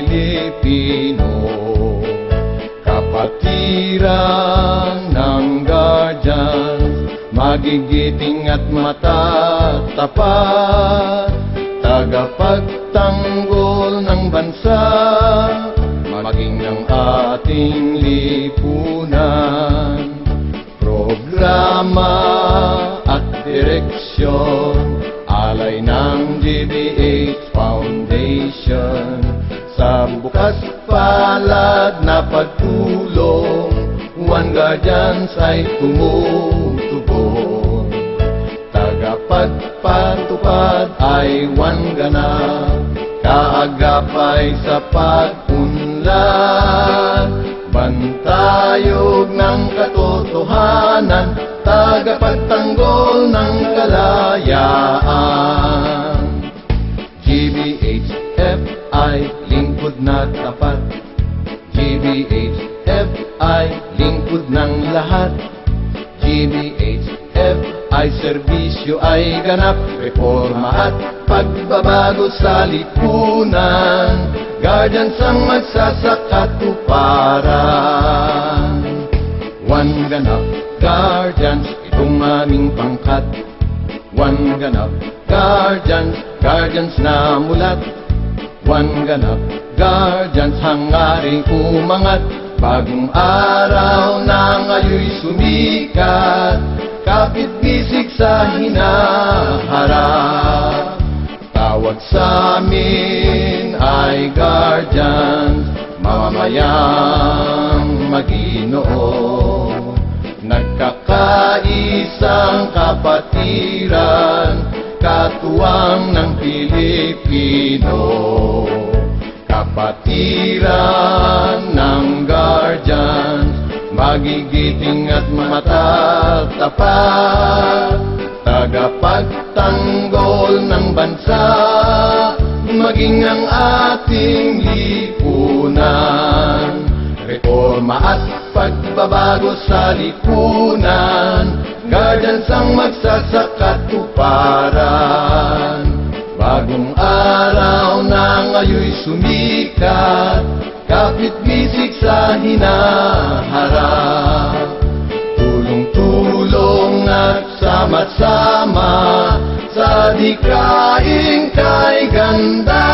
Pilipino. Kapatiran ng guardians, magigiting at matatapat, tagapagtanggol ng bansa, maging ng ating lipunan. Programa at direksyon, alay ng GBH Foundation, sa bukas palad na pagtulong, One Guardians ay tumutubong. Tagapagpatupad ay One Ganap, kaagapay sa pag-unlad, bantayog ng katotohanan, tagapagtanggol ng kalayaan. GBHFI, lingkod na tapat. GBHFI, lingkod ng lahat. GBHFI, serbisyo ay ganap, reforma at pagbabago sa lipunan. Guardians ang magsasakatuparan. One Ganap Guardians, itong aming pangkat. One Ganap Guardians, guardians na mulat. One Ganap Guardians, hangaring umangat. Bagong araw na ngayo'y sumikat, kapit-bisig sa hinaharap. Tawag sa amin ay guardians, mamamayang Maginoo. Nagkakaisang kapatiran, katuwang ng Pilipino. Kapatiran ng guardians, magigiting at matatapat, tagapagtanggol ng bansa, maging ang ating lipunan. Reforma at pagbabago sa lipunan, guardians ang magsasakatuparan. Bagong araw na ngayo'y sumikat, kapit-bisig sa hinaharap. Tulong-tulong at sama-sama, sa dikaing kay ganda.